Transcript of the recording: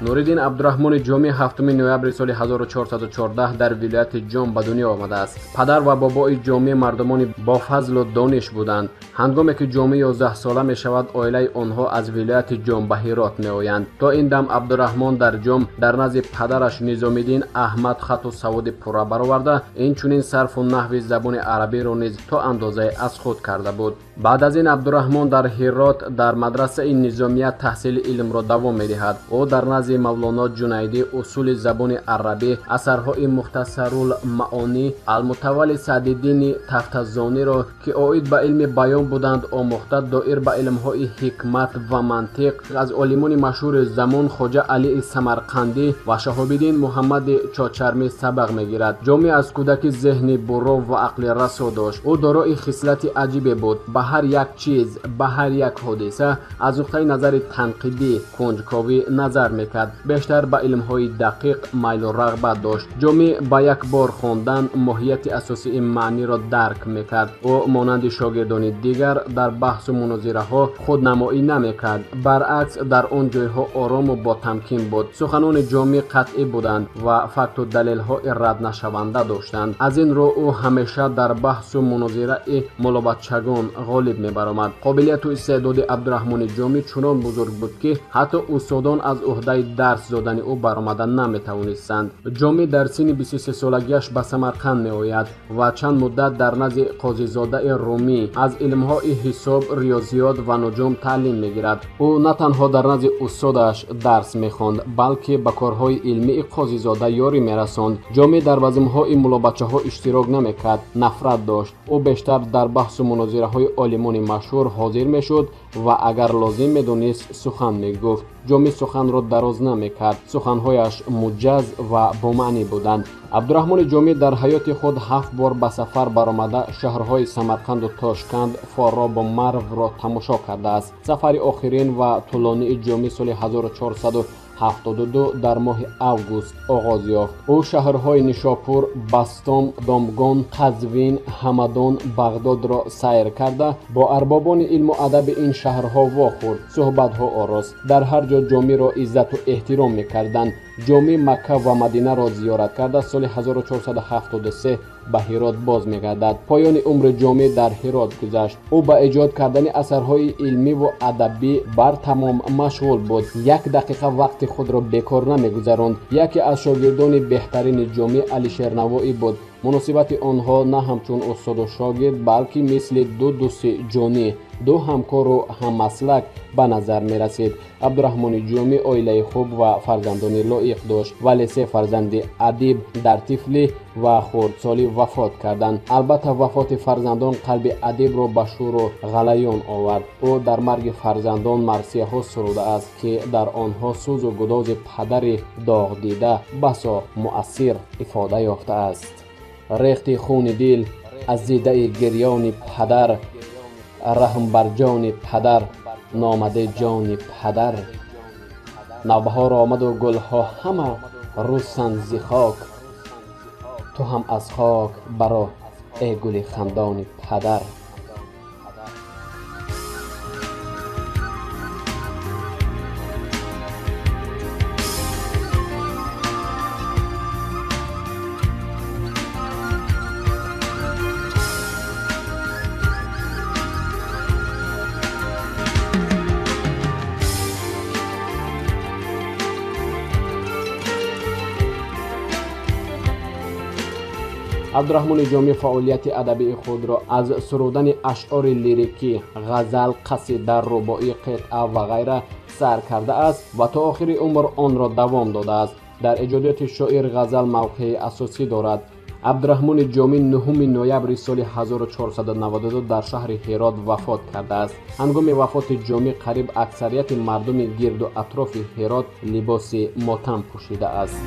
نوریدین عبدالرحمن جومی 7 نوامبر سال 1414 در ولایت جوم به دنیا آمده است. پدر و بابای جومی مردمان با فضل و دانش بودند. هنگامی که جومی 11 ساله می شود، عائله آنها از ولایت جوم به هرات می آیند. تا این دم عبدالرحمن در جوم در نزد پدرش نظامیدین احمد خط و سواد پورا برآورده، این چنین صرف و نحو زبان عربی را نیز تا اندازه از خود کرده بود. بعد از این عبدالرحمن در هرات در مدرسه نظامیه تحصیل علم را دوام می دهد. او در نزد مولانا جنیدی اصول زبان عربی، اثرهای مختصرالمعانی المتولی سعدالدین تفتزانی را که عاید به علم بیان بودند آموخته، دایر به علمهای حکمت و منطق از عالمان مشهور زمان خواجه علی سمرقندی و شهاب‌الدین محمد چاچرمی سبق میگیرد. جومی از کودکی ذهن برو و عقل رسا داشت. او دارای خصلت عجیبی بود. به هر یک چیز، به هر یک حادثه از نقطه نظر تنقیدی کنجکاوی نظر میکرد. بیشتر به علمهای دقیق میل و رغبت داشت. جومی با یک بار خواندن ماهیت اساسی این معنی را درک میکرد. او مانند شاگردان دیگر در بحث و مناظره ها خودنمایی نمیکرد. برعکس در آن جایها آرام و با تمکین بود. سخنان جومی قطعی بودند و فکت و دلیل ها رد نشونده داشتند. از این رو او همیشه در بحث و مناظره ملابچگان غالب میبرآمد. قابلیت و استعداد عبدالرحمن جومی چنان بزرگ بود که حتی استادان از عهده درس دادن او برآمدن نمیتوانستند. جومی در سن 23 سالگیش به سمرقند میآید و چند مدت در نزد قاضی زاده رومی از علمهای حساب، ریاضیات و نجوم تعلیم میگیرد. او نه تنها در نزد استادش درس میخواند، بلکه به کارهای علمی قاضی زاده یاری میرساند. جومی در بزمهای ملابچه ها اشتراک نمیکرد، نفرت داشت. او بیشتر در بحث و مناظره های عالمان مشهور حاضر میشد و اگر لازم میدونست سخن میگفت. جومی سخن را دراز نمیکرد. سخنهایش موجز و با معنی بودند. عبدالرحمن جومی در حیات خود 7 بار به سفر برآمده شهرهای سمرقند و تاشکند، فاراب و مرو را تماشا کرده است. سفر آخرین و طولانی جومی سال 1472 در ماه اوگوست آغاز یافت. او شهرهای نیشاپور، بستام، دامگان، قزوین، همدان، بغداد را سیر کرده با اربابان علم و ادب این شهرها واخورد. صحبتها آراست. در هر جا جومی را عزت و احترام می‌کردند. جومی مکه و مدینه را زیارت کرده. سال 1473 به هرات باز می‌گردد. پایان عمر جومی در هرات گذشت. او به ایجاد کردن اثرهای علمی و ادبی بر تمام مشغول بود. یک دقیقه وقت خود را بیکار نمی‌گذراند. یکی از شاگردان بهترین جومی علی شیرنوایی بود. مناسبت آنها نه همچون استاد و شاگرد، بلکه مثل دو دوست جانی، دو همکار و هممسلک به نظر می رسید. عبدالرحمن جومی عائله خوب و فرزندان لایق داشت، ولی 3 فرزند ادیب در طفلی و خردسالی وفات کردند. البته وفات فرزندان قلب ادیب را به شور و غلیان آورد. او در مرگ فرزندان مرثیه ها سروده است که در آنها سوز و گداز پدر داغ دیده بسا مؤثر افاده یافته است. ریخت خون دل از دیده گریان پدر، رحم بر جان پدر، نامده جان پدر. نوبهار آمد و گلها همه رستند ز خاک، تو هم از خاک برآ ای گل خندان پدر. عبدالرحمن جومی فعالیت ادبی خود را از سرودن اشعار لیریکی، غزل، قصیده، رباعی، قطعه و غیره سر کرده است و تا آخر عمر آن را دوام داده است. در ایجادات شعر غزل موقع اساسی دارد. عبدالرحمن جومی 9 نوامبر سال 1492 در شهر هرات وفات کرده است. هنگام وفات جومی قریب اکثریت مردم گرد و اطراف هرات لباس ماتم پوشیده است.